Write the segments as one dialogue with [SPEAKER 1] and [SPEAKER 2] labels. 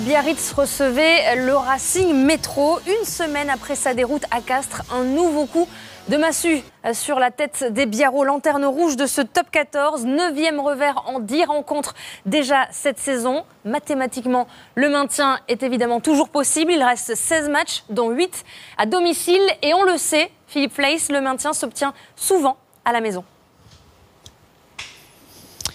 [SPEAKER 1] Biarritz recevait le Racing Métro. Une semaine après sa déroute à Castres, un nouveau coup de massue sur la tête des Biarros. Lanterne rouge de ce top 14, 9e revers en 10 rencontres déjà cette saison. Mathématiquement, le maintien est évidemment toujours possible. Il reste 16 matchs, dont 8 à domicile. Et on le sait, Philippe Fleiss, le maintien s'obtient souvent à la maison.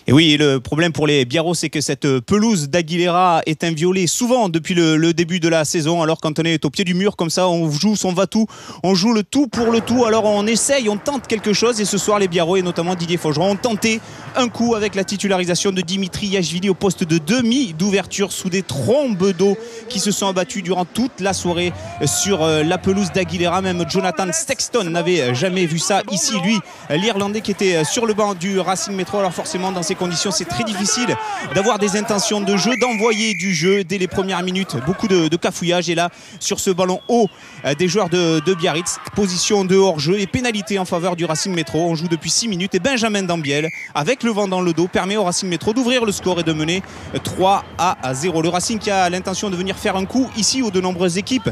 [SPEAKER 2] Et oui, le problème pour les Biarros, c'est que cette pelouse d'Aguilera est inviolée souvent depuis le début de la saison. Alors quand on est au pied du mur comme ça, on joue son va-tout, on joue le tout pour le tout. Alors on essaye, on tente quelque chose. Et ce soir, les Biarros et notamment Didier Faugeron ont tenté un coup avec la titularisation de Dimitri Yachvili au poste de demi d'ouverture sous des trombes d'eau qui se sont abattues durant toute la soirée sur la pelouse d'Aguilera. Même Jonathan Sexton n'avait jamais vu ça ici. Lui, l'Irlandais qui était sur le banc du Racing Métro. Alors forcément, dans ces conditions, c'est très difficile d'avoir des intentions de jeu, d'envoyer du jeu dès les premières minutes. Beaucoup de cafouillage. Et là, sur ce ballon haut des joueurs de Biarritz, position de hors-jeu et pénalité en faveur du Racing Métro. On joue depuis 6 minutes et Benjamin Dambiel, avec le vent dans le dos, permet au Racing Métro d'ouvrir le score et de mener 3-0. Le Racing qui a l'intention de venir faire un coup ici où de nombreuses équipes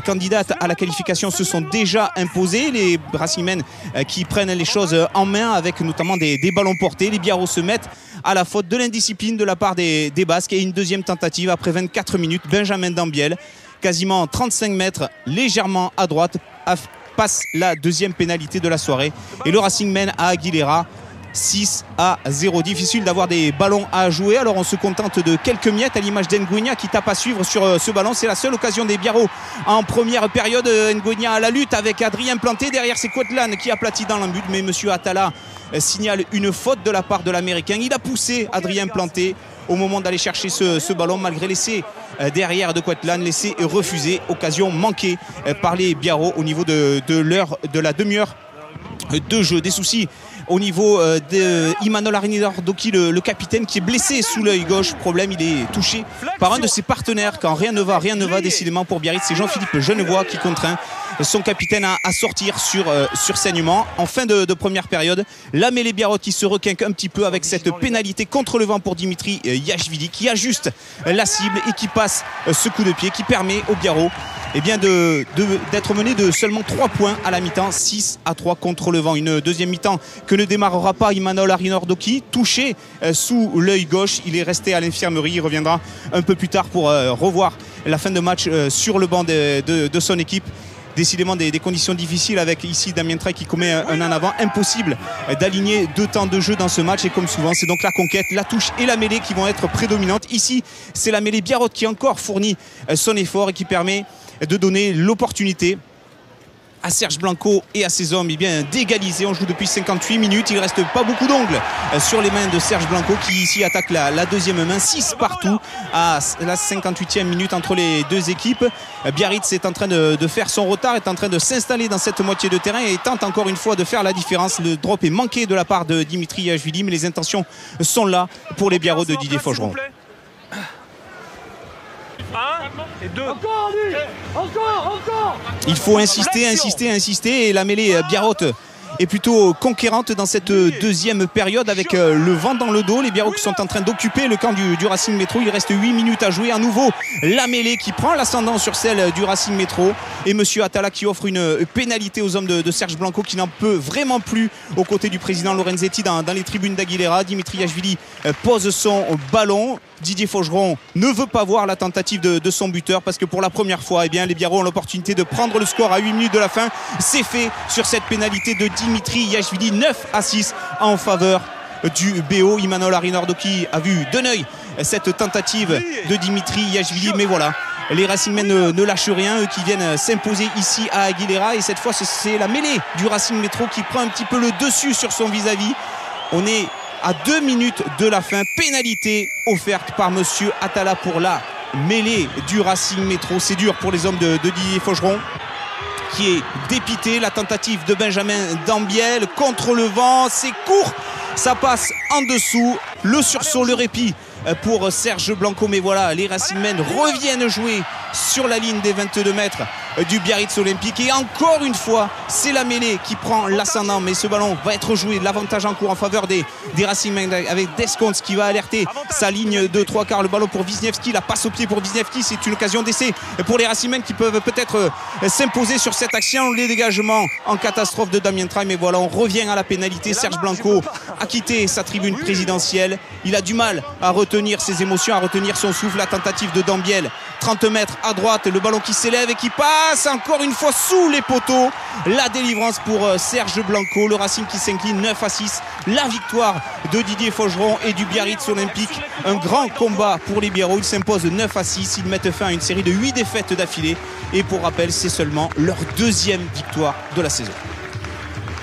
[SPEAKER 2] candidates à la qualification se sont déjà imposées. Les Racingmen qui prennent les choses en main avec notamment des ballons portés. Les Biarros se mettent à la faute de l'indiscipline de la part des Basques. Et une deuxième tentative après 24 minutes. Benjamin Dambiel, quasiment 35 mètres, légèrement à droite, passe la deuxième pénalité de la soirée. Et le Racing mène à Aguilera 6-0. Difficile d'avoir des ballons à jouer. Alors on se contente de quelques miettes à l'image d'Nguenia qui tape à suivre sur ce ballon. C'est la seule occasion des Biarros en première période. Nguenia à la lutte avec Adrien Planté. Derrière c'est Coetlan qui aplatit dans l'embut. Mais monsieur Atala signale une faute de la part de l'Américain. Il a poussé Adrien Planté au moment d'aller chercher ce ballon, malgré l'essai derrière de Coetlan, l'essai refusé. Occasion manquée par les Biarros au niveau de la demi-heure de jeu. Des soucis au niveau de Imanol Arinardoki, le capitaine, qui est blessé sous l'œil gauche. Problème, il est touché par un de ses partenaires. Quand rien ne va décidément pour Biarritz. C'est Jean-Philippe Genevois qui contraint son capitaine à sortir sur saignement. En fin de première période, la mêlée Biarros qui se requinque un petit peu avec cette pénalité contre le vent pour Dimitri Yachvili, qui ajuste la cible et qui passe ce coup de pied qui permet aux Biarros d'être mené de seulement 3 points à la mi-temps, 6-3 contre le vent. Une deuxième mi-temps que ne démarrera pas Imanol Arinardoki, touché sous l'œil gauche. Il est resté à l'infirmerie. Il reviendra un peu plus tard pour revoir la fin de match sur le banc de son équipe. Décidément des conditions difficiles avec ici Damien Trey qui commet un en avant. Impossible d'aligner 2 temps de jeu dans ce match. Et comme souvent, c'est donc la conquête, la touche et la mêlée qui vont être prédominantes. Ici, c'est la mêlée Biarros qui encore fournit son effort et qui permet de donner l'opportunité à Serge Blanco et à ses hommes d'égaliser. On joue depuis 58 minutes. Il ne reste pas beaucoup d'ongles sur les mains de Serge Blanco qui ici attaque la deuxième main. 6 partout à la 58e minute entre les deux équipes. Biarritz est en train de faire son retard, est en train de s'installer dans cette moitié de terrain et tente encore une fois de faire la différence. Le drop est manqué de la part de Dimitri Yachvili, mais les intentions sont là pour les Biarros de Didier Faugeron.
[SPEAKER 3] 1 et 2.
[SPEAKER 4] Encore.
[SPEAKER 2] Il faut insister et la mêlée Biarros est plutôt conquérante dans cette deuxième période avec le vent dans le dos. Les Biarros qui sont en train d'occuper le camp du Racing Métro. Il reste 8 minutes à jouer. À nouveau, la mêlée qui prend l'ascendant sur celle du Racing Métro. Et monsieur Atala qui offre une pénalité aux hommes de Serge Blanco qui n'en peut vraiment plus aux côtés du président Lorenzetti dans les tribunes d'Aguilera. Dimitri Yachvili pose son ballon. Didier Faugeron ne veut pas voir la tentative de son buteur parce que pour la première fois, les Biarros ont l'opportunité de prendre le score à 8 minutes de la fin. C'est fait sur cette pénalité de Dimitri Yachvili, 9-6 en faveur du BO. Imanol Arinardoki a vu d'un œil cette tentative de Dimitri Yachvili, mais voilà, les Racingmen ne lâchent rien, eux qui viennent s'imposer ici à Aguilera. Et cette fois, c'est la mêlée du Racing Métro qui prend un petit peu le dessus sur son vis-à-vis. On est à 2 minutes de la fin. Pénalité offerte par monsieur Atala pour la mêlée du Racing Métro. C'est dur pour les hommes de Didier Faugeron qui est dépité. La tentative de Benjamin Dambiel contre le vent, c'est court, ça passe en dessous. Le sursaut, le répit pour Serge Blanco, mais voilà, les Racingmen reviennent jouer sur la ligne des 22 mètres du Biarritz Olympique. Et encore une fois, c'est la mêlée qui prend l'ascendant. Mais ce ballon va être joué. L'avantage en cours en faveur des Racing avec Descombes qui va alerter sa ligne de 3/4. Le ballon pour Wisniewski. La passe au pied pour Wisniewski. C'est une occasion d'essai pour les Racing qui peuvent peut-être s'imposer sur cette action. Les dégagements en catastrophe de Damien Traille. Mais voilà, on revient à la pénalité. Serge Blanco a quitté sa tribune présidentielle. Il a du mal à retenir ses émotions, à retenir son souffle. La tentative de Dambiel, 30 mètres à droite, le ballon qui s'élève et qui passe encore une fois sous les poteaux. La délivrance pour Serge Blanco. Le Racing qui s'incline 9-6. La victoire de Didier Faugeron et du Biarritz Olympique. Un grand combat pour les Biarros. Ils s'imposent 9-6. Ils mettent fin à une série de 8 défaites d'affilée. Et pour rappel, c'est seulement leur 2e victoire de la saison.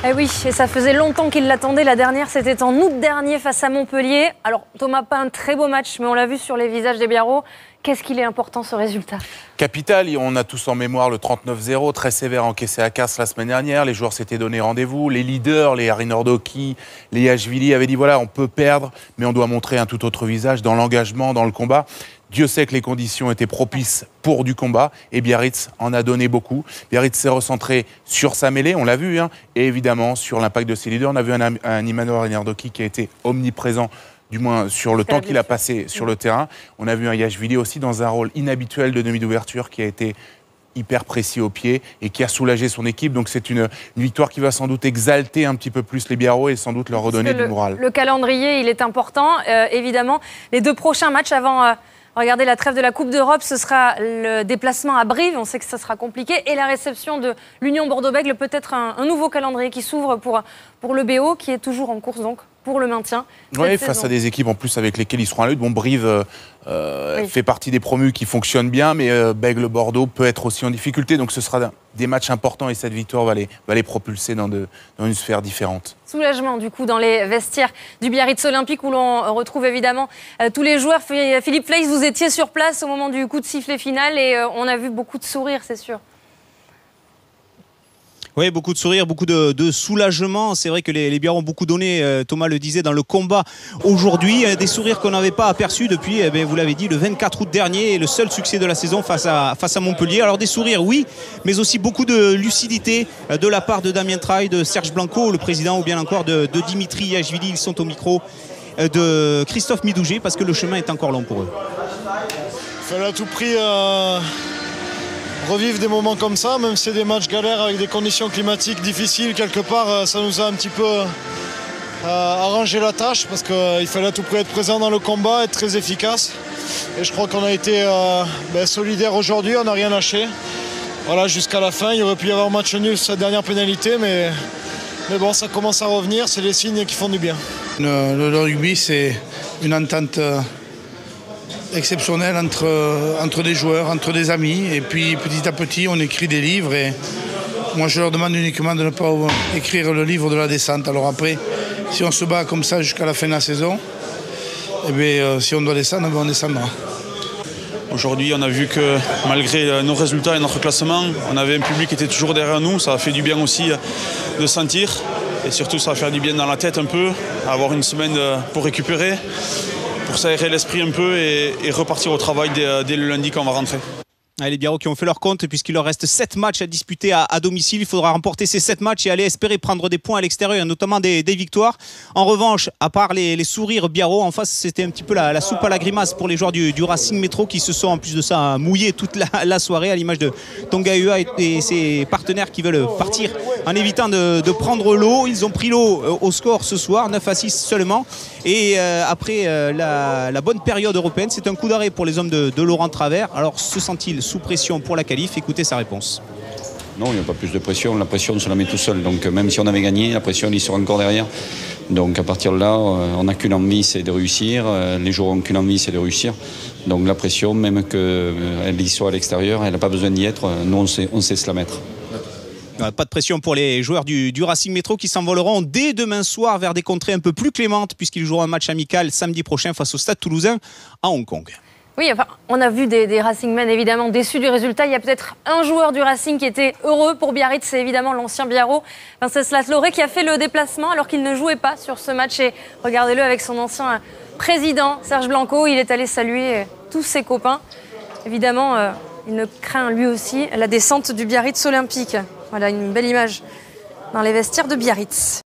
[SPEAKER 1] Eh oui, et ça faisait longtemps qu'il l'attendait. La dernière, c'était en août dernier face à Montpellier. Alors, Thomas, pas un très beau match, mais on l'a vu sur les visages des Biarros. Qu'est-ce qu'il est important, ce résultat?
[SPEAKER 4] Capital, on a tous en mémoire le 39-0, très sévère encaissé à Castres la semaine dernière. Les joueurs s'étaient donné rendez-vous. Les leaders, les Harry Nordoki, les Yashvili avaient dit voilà, on peut perdre, mais on doit montrer un tout autre visage dans l'engagement, dans le combat. Dieu sait que les conditions étaient propices pour du combat et Biarritz en a donné beaucoup. Biarritz s'est recentré sur sa mêlée, on l'a vu, et évidemment sur l'impact de ses leaders. On a vu un Emmanuel Nerdoki qui a été omniprésent, du moins sur le temps qu'il a passé sur le terrain. On a vu un Yashvili aussi dans un rôle inhabituel de demi d'ouverture qui a été hyper précis au pied et qui a soulagé son équipe. Donc c'est une victoire qui va sans doute exalter un petit peu plus les Biarros et sans doute leur redonner du moral.
[SPEAKER 1] Le calendrier, il est important. Évidemment, les 2 prochains matchs avant... Regardez, la trêve de la Coupe d'Europe, ce sera le déplacement à Brive. On sait que ça sera compliqué. Et la réception de l'Union Bordeaux-Bègles, peut-être un nouveau calendrier qui s'ouvre pour le BO, qui est toujours en course donc pour le maintien.
[SPEAKER 4] Oui, face à des équipes en plus avec lesquelles ils seront à la lutte. Bon, Brive fait partie des promus qui fonctionnent bien, mais Bègles-Bordeaux peut être aussi en difficulté. Donc ce sera des matchs importants et cette victoire va les propulser dans une sphère différente.
[SPEAKER 1] Soulagement du coup dans les vestiaires du Biarritz Olympique où l'on retrouve évidemment tous les joueurs. Philippe Fleis, vous étiez sur place au moment du coup de sifflet final et on a vu beaucoup de sourires, c'est sûr.
[SPEAKER 2] Oui, beaucoup de sourires, beaucoup de soulagement. C'est vrai que les Biarros ont beaucoup donné, Thomas le disait, dans le combat aujourd'hui. Des sourires qu'on n'avait pas aperçus depuis, vous l'avez dit, le 24 août dernier, le seul succès de la saison face à Montpellier. Alors des sourires, oui, mais aussi beaucoup de lucidité de la part de Damien Traille, de Serge Blanco, le président, ou bien encore de Dimitri Yashvili. Ils sont au micro de Christophe Midouget parce que le chemin est encore long pour eux.
[SPEAKER 5] Il fallait à tout prix... revivre des moments comme ça, même si c'est des matchs galères avec des conditions climatiques difficiles, quelque part, ça nous a un petit peu arrangé la tâche parce qu'il fallait à tout prix être présent dans le combat, être très efficace. Et je crois qu'on a été solidaires aujourd'hui, on n'a rien lâché. Voilà, jusqu'à la fin, il aurait pu y avoir un match nul sur cette dernière pénalité, mais bon, ça commence à revenir, c'est les signes qui font du bien.
[SPEAKER 6] Le rugby, c'est une entente exceptionnel entre des joueurs, entre des amis. Et puis petit à petit, on écrit des livres. Et moi, je leur demande uniquement de ne pas écrire le livre de la descente. Alors après, si on se bat comme ça jusqu'à la fin de la saison, eh bien, si on doit descendre, on descendra.
[SPEAKER 7] Aujourd'hui, on a vu que malgré nos résultats et notre classement, on avait un public qui était toujours derrière nous. Ça a fait du bien aussi de sentir. Et surtout, ça va faire du bien dans la tête un peu, avoir une semaine pour récupérer, pour s'aérer l'esprit un peu et repartir au travail dès le lundi quand on va rentrer.
[SPEAKER 2] Les Biarros qui ont fait leur compte puisqu'il leur reste 7 matchs à disputer à domicile. Il faudra remporter ces 7 matchs et aller espérer prendre des points à l'extérieur, notamment des victoires. En revanche, à part les sourires Biarros, en face c'était un petit peu la soupe à la grimace pour les joueurs du Racing Métro qui se sont en plus de ça mouillés toute la soirée à l'image de Tonga Ua et ses partenaires qui veulent partir en évitant de prendre l'eau. Ils ont pris l'eau au score ce soir, 9-6 seulement. Et après la bonne période européenne, c'est un coup d'arrêt pour les hommes de Laurent Travers. Alors se sent-il sous pression pour la qualif? Écoutez sa réponse.
[SPEAKER 8] Non, il n'y a pas plus de pression. La pression, on se la met tout seul. Donc même si on avait gagné, la pression, il sera encore derrière. Donc à partir de là, on n'a qu'une envie, c'est de réussir. Les joueurs n'ont qu'une envie, c'est de réussir. Donc la pression, même qu'elle y soit à l'extérieur, elle n'a pas besoin d'y être. Nous, on sait se la mettre.
[SPEAKER 2] Pas de pression pour les joueurs du Racing Métro qui s'envoleront dès demain soir vers des contrées un peu plus clémentes puisqu'ils joueront un match amical samedi prochain face au Stade Toulousain à Hong Kong.
[SPEAKER 1] Oui, enfin, on a vu des Racingmen évidemment déçus du résultat. Il y a peut-être un joueur du Racing qui était heureux pour Biarritz, c'est évidemment l'ancien Biarro, Venceslas Lauré, qui a fait le déplacement alors qu'il ne jouait pas sur ce match. Et regardez-le avec son ancien président, Serge Blanco, il est allé saluer tous ses copains. Évidemment, Il craint lui aussi la descente du Biarritz Olympique. Voilà une belle image dans les vestiaires de Biarritz.